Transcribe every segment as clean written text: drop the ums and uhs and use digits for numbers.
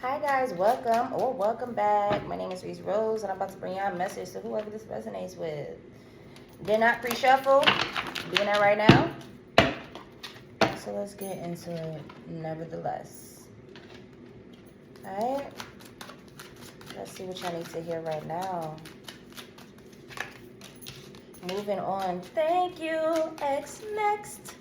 Hi guys, welcome or welcome back. My name is Rees Rose and I'm about to bring y'all a message to whoever this resonates with. Did not pre-shuffle, doing that right now. So let's get into it nevertheless. Alright, let's see what y'all need to hear right now. Moving on. Thank you, X next.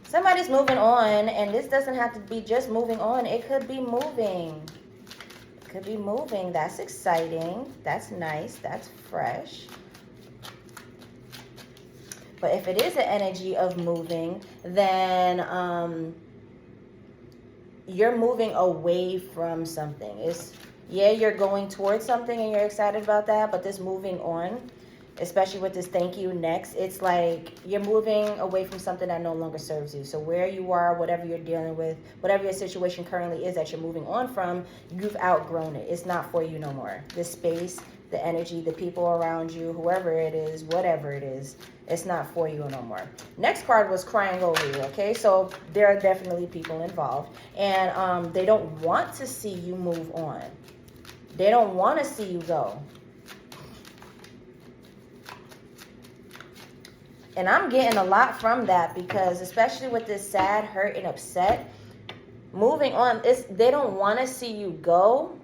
Somebody's moving on, and this doesn't have to be just moving on. It could be moving. It could be moving. That's exciting. That's nice. That's fresh. But if it is an energy of moving, then you're moving away from something. Yeah, you're going towards something and you're excited about that, but this moving on, especially with this thank you next, it's like you're moving away from something that no longer serves you. So where you are, whatever you're dealing with, whatever your situation currently is that you're moving on from, you've outgrown it. It's not for you no more. This space, the energy, the people around you, whoever it is, whatever it is, it's not for you no more. Next card was crying over you, okay? So there are definitely people involved, and they don't want to see you move on. They don't want to see you go. And I'm getting a lot from that because especially with this sad, hurt, and upset, moving on, they don't want to see you go.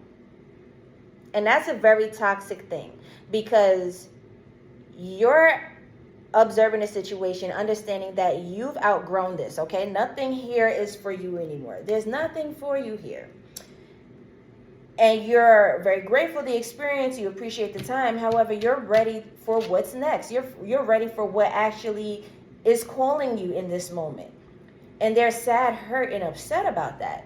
And that's a very toxic thing because you're observing the situation, understanding that you've outgrown this, okay? Nothing here is for you anymore. There's nothing for you here. And you're very grateful for the experience. You appreciate the time. However, you're ready for what's next. You're ready for what actually is calling you in this moment. And they're sad, hurt, and upset about that.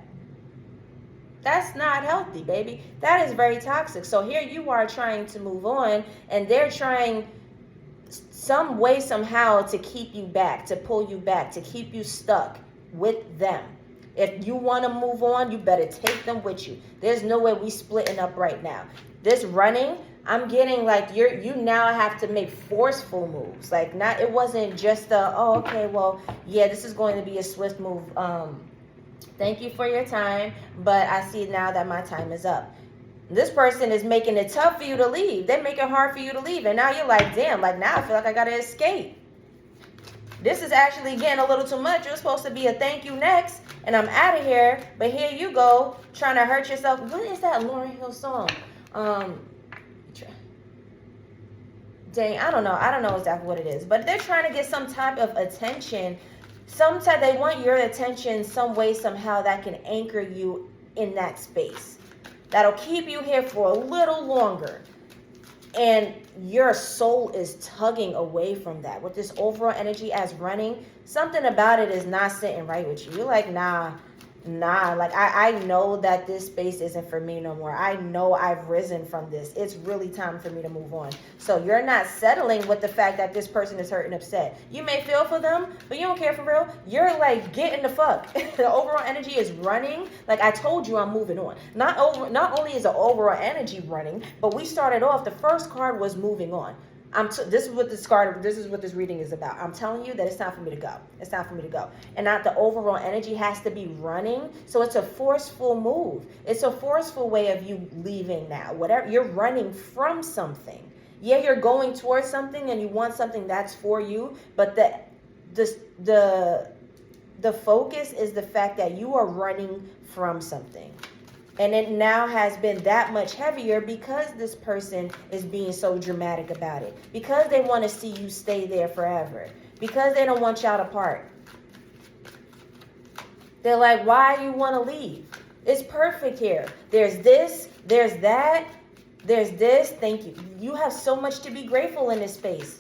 That's not healthy, baby. That is very toxic. So here you are trying to move on, and they're trying some way, somehow to keep you back, to pull you back, to keep you stuck with them. If you want to move on, you better take them with you. There's no way we splitting up right now. This running, I'm getting like you now have to make forceful moves. Like it wasn't just okay, well, yeah, this is going to be a swift move. Thank you for your time, but I see now that my time is up. This person is making it tough for you to leave. They're making it hard for you to leave. And now you're like, damn, like now I feel like I got to escape. This is actually getting a little too much. You're supposed to be a thank you next, and I'm out of here. But here you go, trying to hurt yourself. What is that Lauryn Hill song? Dang, I don't know exactly what it is. But they're trying to get some type of attention. They want your attention some way, somehow that can anchor you in that space. That'll keep you here for a little longer. And your soul is tugging away from that. With this overall energy as running, something about it is not sitting right with you. You're like, nah. Like, I know that this space isn't for me no more. I know I've risen from this. It's really time for me to move on. So you're not settling with the fact that this person is hurt and upset. You may feel for them, but you don't care for real. You're like, getting the fuck. The overall energy is running. Like I told you, I'm moving on. Not only is the overall energy running, but we started off, the first card was moving on. This is what this reading is about. I'm telling you that it's time for me to go. It's time for me to go. And not the overall energy has to be running. So it's a forceful move. It's a forceful way of you leaving now. Whatever, you're running from something. Yeah, you're going towards something and you want something that's for you, but the focus is the fact that you are running from something. And it now has been that much heavier because this person is being so dramatic about it. Because they want to see you stay there forever. Because they don't want y'all to part. They're like, why do you want to leave? It's perfect here. There's this, there's that, there's this. Thank you. You have so much to be grateful for in this space.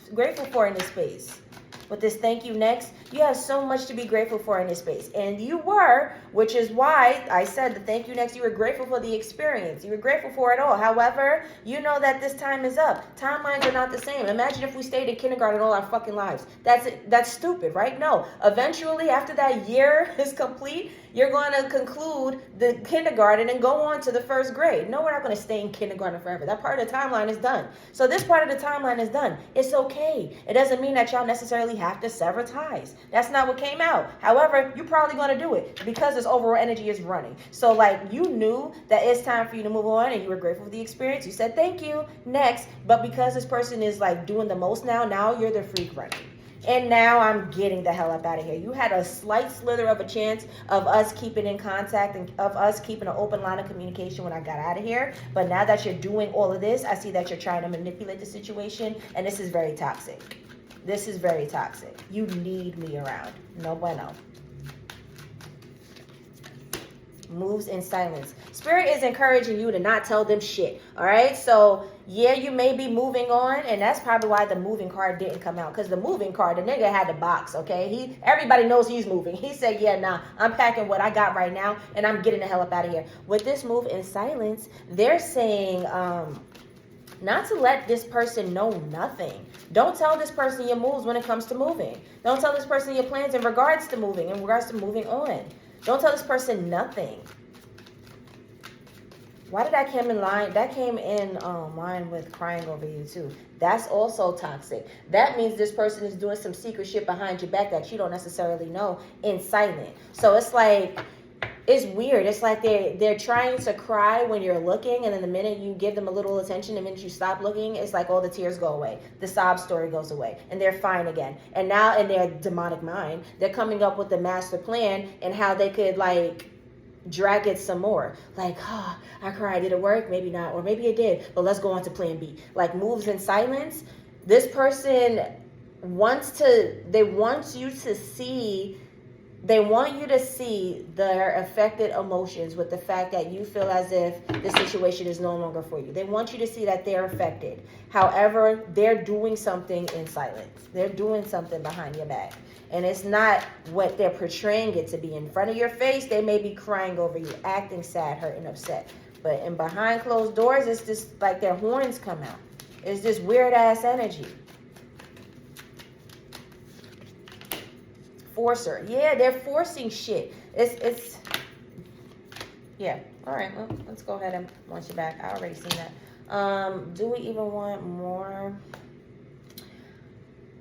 With this thank you next, you have so much to be grateful for in this space. And you were, which is why I said the thank you next, you were grateful for the experience. You were grateful for it all. However, you know that this time is up. Timelines are not the same. Imagine if we stayed in kindergarten all our fucking lives. That's stupid, right? No. Eventually, after that year is complete, you're going to conclude the kindergarten and go on to the first grade. No, we're not going to stay in kindergarten forever. That part of the timeline is done. So this part of the timeline is done. It's okay. It doesn't mean that y'all necessarily have to sever ties. That's not what came out. However, you're probably going to do it because this overall energy is running. So like you knew that it's time for you to move on and you were grateful for the experience. You said thank you, next. But because this person is like doing the most now you're the freak running. And now I'm getting the hell up out of here. You had a slight slither of a chance of us keeping in contact and of us keeping an open line of communication when I got out of here. But now that you're doing all of this, I see that you're trying to manipulate the situation. And this is very toxic. This is very toxic. You need me around. No bueno. Moves in silence. Spirit is encouraging you to not tell them shit. All right. So yeah, you may be moving on, and that's probably why the moving card didn't come out. Because the moving card, the nigga had the box. Okay, everybody knows he's moving. He said, yeah, nah, I'm packing what I got right now, and I'm getting the hell up out of here. With this move in silence, they're saying not to let this person know nothing. Don't tell this person your moves when it comes to moving. Don't tell this person your plans in regards to moving on. Don't tell this person nothing. Why did that come in line? That came in line with crying over you too. That's also toxic. That means this person is doing some secret shit behind your back that you don't necessarily know in silent. So it's like, it's weird. It's like they're trying to cry when you're looking, and then the minute you give them a little attention, the minute you stop looking, it's like all the tears go away. The sob story goes away, and they're fine again. And now in their demonic mind, they're coming up with the master plan and how they could like drag it some more. Like, I cried. Did it work? Maybe not. Or maybe it did. But let's go on to plan B. Like moves in silence. This person wants you to see their affected emotions with the fact that you feel as if the situation is no longer for you. They want you to see that they're affected. However, they're doing something in silence. They're doing something behind your back. And it's not what they're portraying it to be. In front of your face, they may be crying over you, acting sad, hurt, and upset. But in behind closed doors, it's just like their horns come out. It's this weird ass energy. Forcer. Yeah, they're forcing shit. It's yeah. All right, well, let's go ahead and launch it back. I already seen that. Do we even want more?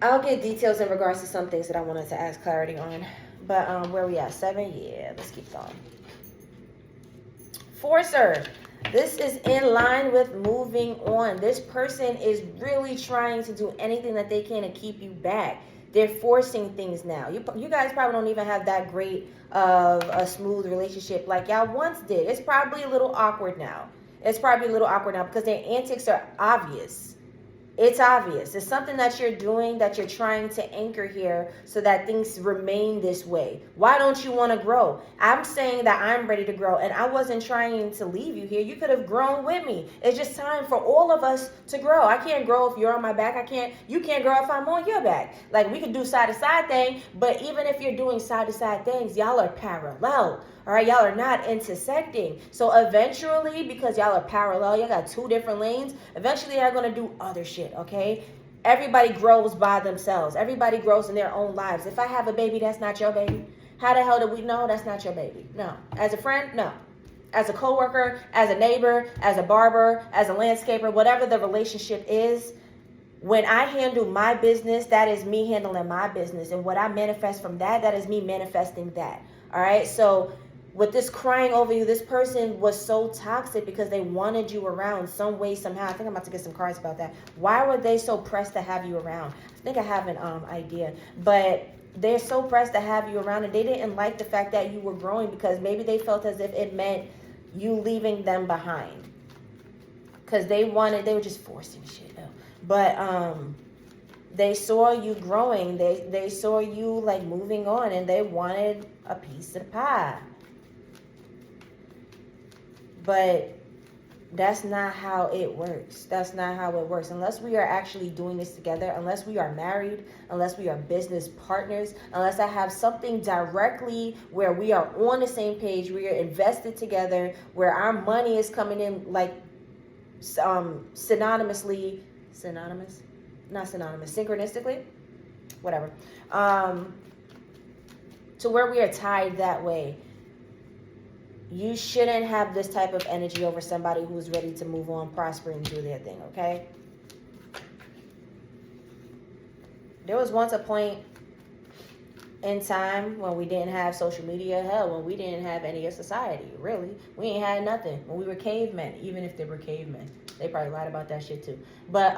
I'll get details in regards to some things that I wanted to ask clarity on. But where we at? 7? Yeah, let's keep going. Forcer. This is in line with moving on. This person is really trying to do anything that they can to keep you back. They're forcing things now. You guys probably don't even have that great of a smooth relationship like y'all once did. It's probably a little awkward now. Because their antics are obvious. It's obvious. It's something that you're doing, that you're trying to anchor here so that things remain this way. Why don't you want to grow? I'm saying that I'm ready to grow, and I wasn't trying to leave you here. You could have grown with me. It's just time for all of us to grow. I can't grow if you're on my back. You can't grow if I'm on your back. Like, we could do side-to-side thing, but even if you're doing side-to-side things, y'all are parallel. All right, y'all are not intersecting. So eventually, because y'all are parallel, y'all got two different lanes, eventually y'all going to do other shit, okay? Everybody grows by themselves. Everybody grows in their own lives. If I have a baby, that's not your baby. How the hell do we know that's not your baby? No. As a friend, no. As a coworker, as a neighbor, as a barber, as a landscaper, whatever the relationship is, when I handle my business, that is me handling my business. And what I manifest from that is me manifesting that. All right? So with this crying over you, this person was so toxic because they wanted you around some way, somehow. I think I'm about to get some cards about that. Why were they so pressed to have you around? I think I have an idea. But they're so pressed to have you around, and they didn't like the fact that you were growing because maybe they felt as if it meant you leaving them behind. Because they were just forcing shit. But they saw you growing. They saw you like moving on, and they wanted a piece of the pie. But that's not how it works. That's not how it works. Unless we are actually doing this together, unless we are married, unless we are business partners, unless I have something directly where we are on the same page, we are invested together, where our money is coming in like synonymously, synchronistically, whatever, to where we are tied that way. you shouldn't have this type of energy over somebody who's ready to move on, prosper, and do their thing, okay? There was once a point in time when we didn't have social media, hell, when we didn't have any of society, really. We ain't had nothing. When we were cavemen, even if they were cavemen. They probably lied about that shit too. But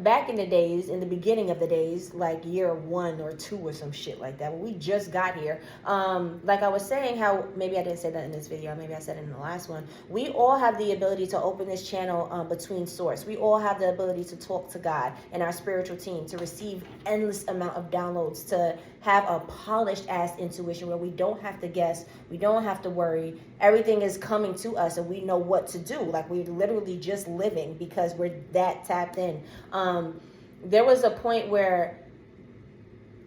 back in the days, in the beginning of the days, like year 1 or 2 or some shit like that, when we just got here, like I was saying, how maybe I didn't say that in this video, maybe I said it in the last one. We all have the ability to open this channel between source. We all have the ability to talk to God and our spiritual team, to receive endless amount of downloads, to have a polished ass intuition where we don't have to guess, we don't have to worry. Everything is coming to us and we know what to do. Like we're literally just living because we're that tapped in. There was a point where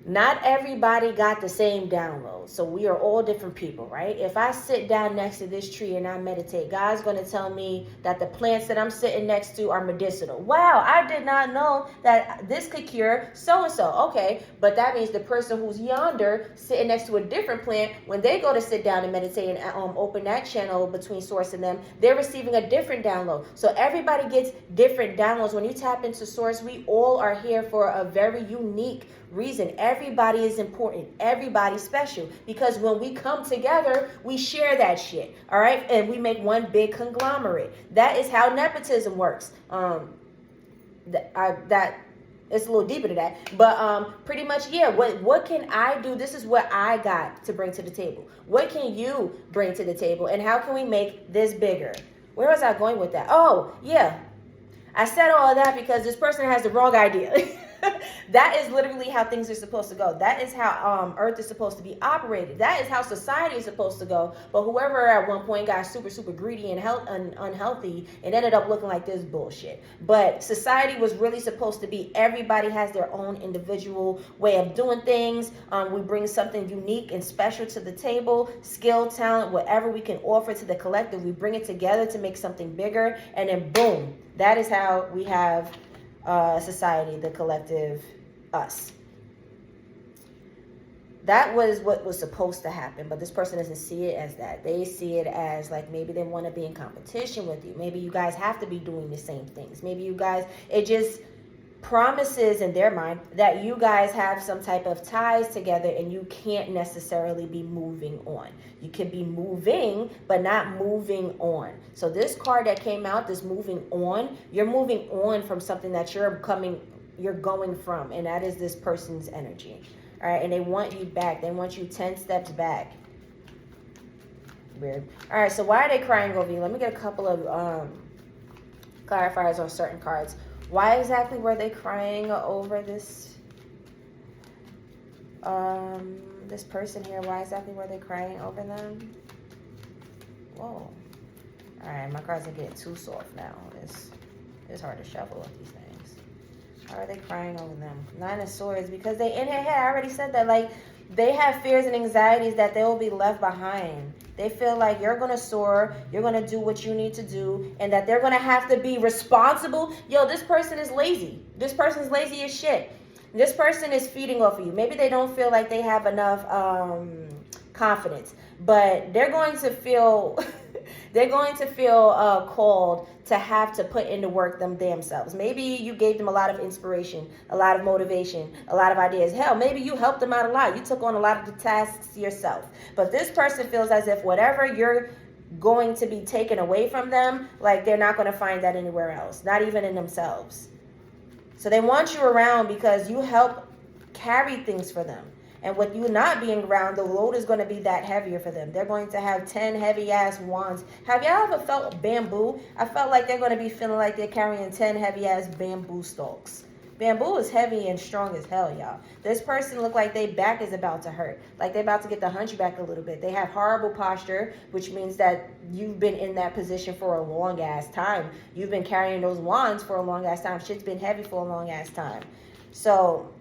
not everybody got the same download. So we are all different people, right? If I sit down next to this tree and I meditate, God's going to tell me that the plants that I'm sitting next to are medicinal. Wow, I did not know that this could cure so-and-so. Okay, but that means the person who's yonder sitting next to a different plant, when they go to sit down and meditate and open that channel between source and them, they're receiving a different download. So everybody gets different downloads. When you tap into source, we all are here for a very unique reason. Everybody is important. Everybody's special. Because when we come together, we share that shit. All right? And we make one big conglomerate. That is how nepotism works. That it's a little deeper to that. But pretty much, yeah, what can I do? This is what I got to bring to the table. What can you bring to the table? And how can we make this bigger? Where was I going with that? Oh, yeah. I said all of that because this person has the wrong idea. That is literally how things are supposed to go. That is how Earth is supposed to be operated. That is how society is supposed to go. But whoever at one point got super, super greedy and unhealthy, it ended up looking like this bullshit. But society was really supposed to be everybody has their own individual way of doing things. We bring something unique and special to the table, skill, talent, whatever we can offer to the collective. We bring it together to make something bigger. And then boom, that is how we have society, the collective, us. That was what was supposed to happen, but this person doesn't see it as that. They see it as like maybe they want to be in competition with you. Maybe you guys have to be doing the same things. Maybe you guys, it just promises in their mind that you guys have some type of ties together and you can't necessarily be moving on. You can be moving, but not moving on. So this card that came out, this moving on, you're moving on from something that you're going from, and that is this person's energy. All right, and they want you back. They want you 10 steps back. Weird. All right, so why are they crying over you? Let me get a couple of clarifiers on certain cards. Why exactly were they crying over this this person here? Why exactly were they crying over them? Whoa. All right, my cards are getting too soft now. It's hard to shuffle with these things. Why are they crying over them? 9 of Swords, because they in her head, I already said that, like, they have fears and anxieties that they will be left behind. They feel like you're going to soar, you're going to do what you need to do, and that they're going to have to be responsible. Yo, this person is lazy. This person's lazy as shit. This person is feeding off of you. Maybe they don't feel like they have enough confidence, but they're going to feel called to have to put into work them damn selves. Maybe you gave them a lot of inspiration, a lot of motivation, a lot of ideas. Hell, maybe you helped them out a lot. You took on a lot of the tasks yourself. But this person feels as if whatever you're going to be taken away from them, like they're not going to find that anywhere else, not even in themselves. So they want you around because you help carry things for them. And with you not being around, the load is going to be that heavier for them. They're going to have 10 heavy-ass wands. Have y'all ever felt bamboo? I felt like they're going to be feeling like they're carrying 10 heavy-ass bamboo stalks. Bamboo is heavy and strong as hell, y'all. This person look like their back is about to hurt. Like they're about to get the hunchback a little bit. They have horrible posture, which means that you've been in that position for a long-ass time. You've been carrying those wands for a long-ass time. Shit's been heavy for a long-ass time. So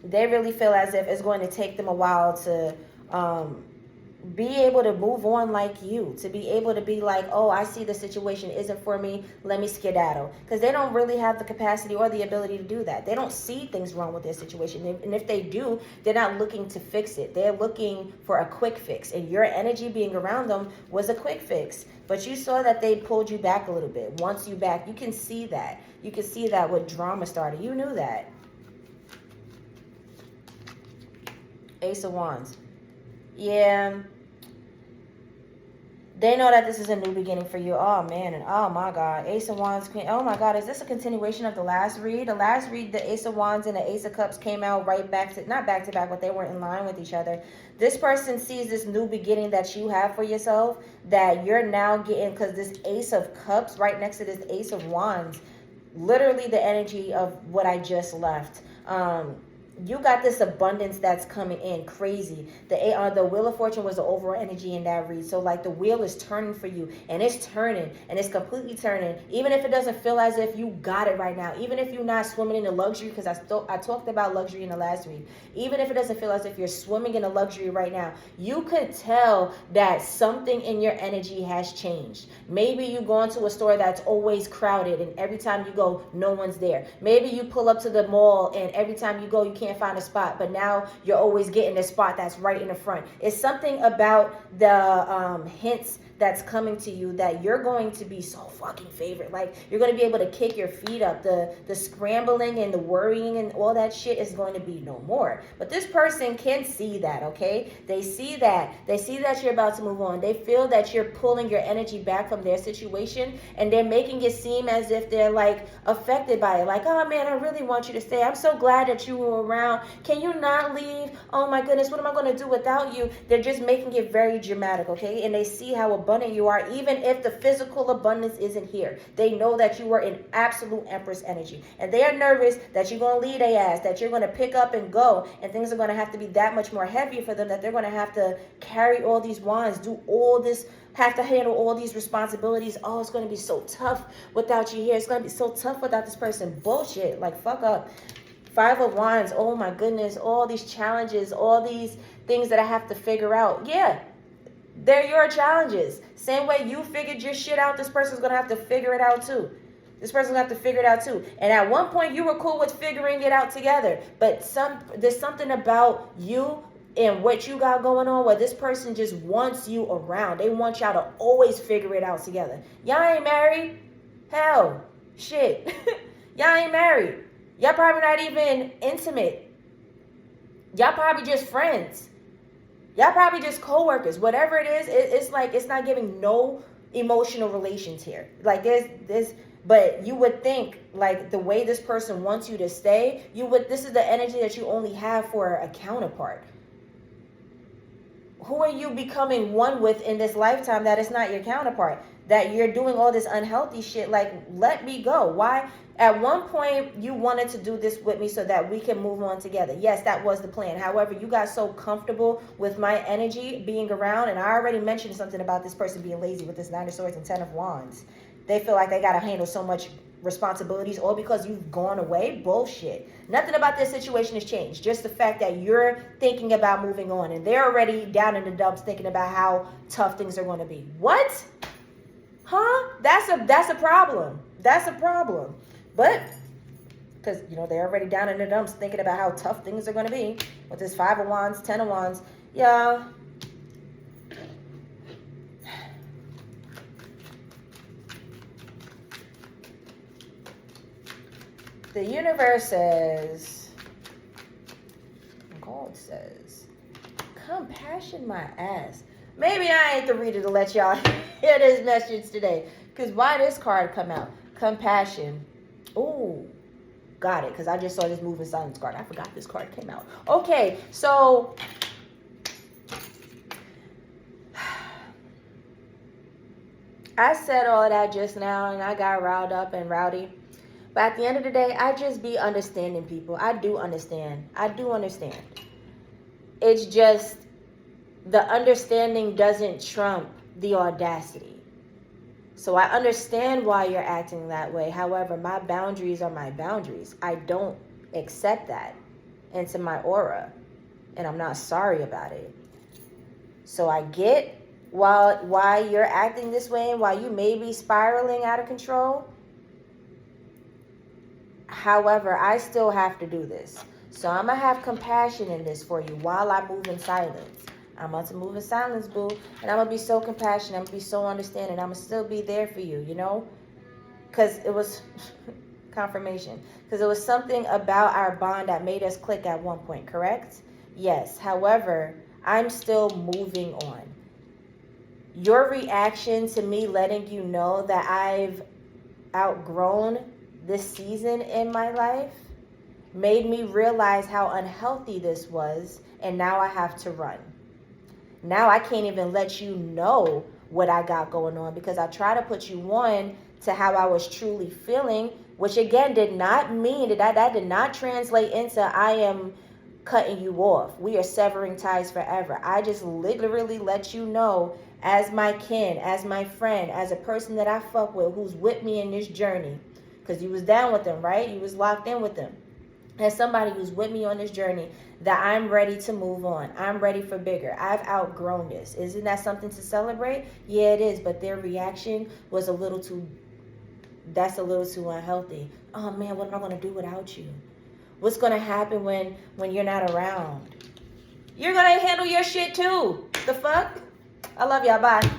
they really feel as if it's going to take them a while to be able to move on like you, to be able to be like, oh, I see the situation isn't for me, let me skedaddle. Because they don't really have the capacity or the ability to do that. They don't see things wrong with their situation. And if they do, they're not looking to fix it. They're looking for a quick fix. And your energy being around them was a quick fix. But you saw that they pulled you back a little bit. Once you back, you can see that. You can see that when drama started. You knew that. Ace of Wands. Yeah. They know that this is a new beginning for you. Oh, man. And oh, my God. Ace of Wands. Oh, my God. Is this a continuation of the last read? The last read, the Ace of Wands and the Ace of Cups came out right back to, not back to back, but they were in line with each other. This person sees this new beginning that you have for yourself, that you're now getting, because this Ace of Cups right next to this Ace of Wands, literally the energy of what I just left. You got this abundance that's coming in crazy. The Wheel of Fortune was the overall energy in that read. So like the wheel is turning for you, and it's turning, and it's completely turning. Even if it doesn't feel as if you got it right now, even if you're not swimming in the luxury, because I talked about luxury in the last read. Even if it doesn't feel as if you're swimming in a luxury right now, you could tell that something in your energy has changed. Maybe you go into a store that's always crowded, and every time you go, no one's there. Maybe you pull up to the mall, and every time you go, you can't find a spot, but now you're always getting a spot that's right in the front. It's something about the hints that's coming to you that you're going to be so fucking favorite. Like, you're going to be able to kick your feet up. The scrambling and the worrying and all that shit is going to be no more. But this person can see that, okay? They see that. They see that you're about to move on. They feel that you're pulling your energy back from their situation, and they're making it seem as if they're like affected by it. Like, oh man, I really want you to stay. I'm so glad that you were around. Can you not leave? Oh my goodness, what am I going to do without you? They're just making it very dramatic, okay? And they see how abundant you are, even if the physical abundance isn't here. They know that you are in absolute Empress energy, and they are nervous that you're going to lead their ass, that you're going to pick up and go, and things are going to have to be that much more heavy for them, that they're going to have to carry all these wands, do all this, have to handle all these responsibilities. Oh, it's going to be so tough without you here. It's going to be so tough without this person. Bullshit. Like, fuck up. Five of Wands. Oh my goodness. All these challenges, all these things that I have to figure out. Yeah, they're your challenges. Same way you figured your shit out, this person's going to have to figure it out too. This person's going to have to figure it out too. And at one point you were cool with figuring it out together. But there's something about you and what you got going on where this person just wants you around. They want y'all to always figure it out together. Y'all ain't married? Hell, shit. Y'all ain't married. Y'all probably not even intimate. Y'all probably just friends. Y'all probably just co-workers. Whatever it is, it's like it's not giving no emotional relations here. Like there's but you would think, like, the way this person wants you to stay, this is the energy that you only have for a counterpart. Who are you becoming one with in this lifetime that is not your counterpart? That you're doing all this unhealthy shit. Like, let me go. Why? At one point, you wanted to do this with me so that we can move on together. Yes, that was the plan. However, you got so comfortable with my energy being around, and I already mentioned something about this person being lazy with this Nine of Swords and Ten of Wands. They feel like they got to handle so much responsibilities, all because you've gone away. Bullshit. Nothing about this situation has changed. Just the fact that you're thinking about moving on, and they're already down in the dumps thinking about how tough things are going to be. What? Huh? That's a problem. That's a problem. But because, they're already down in the dumps thinking about how tough things are going to be with this Five of Wands, Ten of Wands. Yeah. The universe says, God says, compassion my ass. Maybe I ain't the reader to let y'all hear this message today. Because why this card come out? Compassion. Ooh, got it. Because I just saw this Move in Silence card. I forgot this card came out. Okay, so I said all that just now, and I got riled up and rowdy. But at the end of the day, I just be understanding people. I do understand. It's just the understanding doesn't trump the audacity. So I understand why you're acting that way. However, my boundaries are my boundaries. I don't accept that into my aura. And I'm not sorry about it. So I get why you're acting this way and why you may be spiraling out of control. However, I still have to do this. So I'm going to have compassion in this for you while I move in silence. I'm about to move in silence, boo. And I'm going to be so compassionate. I'm going to be so understanding. I'm going to still be there for you, you know? Because it was confirmation. Because it was something about our bond that made us click at one point, correct? Yes. However, I'm still moving on. Your reaction to me letting you know that I've outgrown this season in my life made me realize how unhealthy this was, and now I have to run. Now I can't even let you know what I got going on because I try to put you on to how I was truly feeling, which again did not mean that did not translate into I am cutting you off. We are severing ties forever. I just literally let you know as my kin, as my friend, as a person that I fuck with, who's with me in this journey. Because you was down with them, right? You was locked in with them. As somebody who's with me on this journey, that I'm ready to move on. I'm ready for bigger. I've outgrown this. Isn't that something to celebrate? Yeah, it is. But their reaction was that's a little too unhealthy. Oh man, what am I going to do without you? What's going to happen when you're not around? You're going to handle your shit too. The fuck? I love y'all. Bye.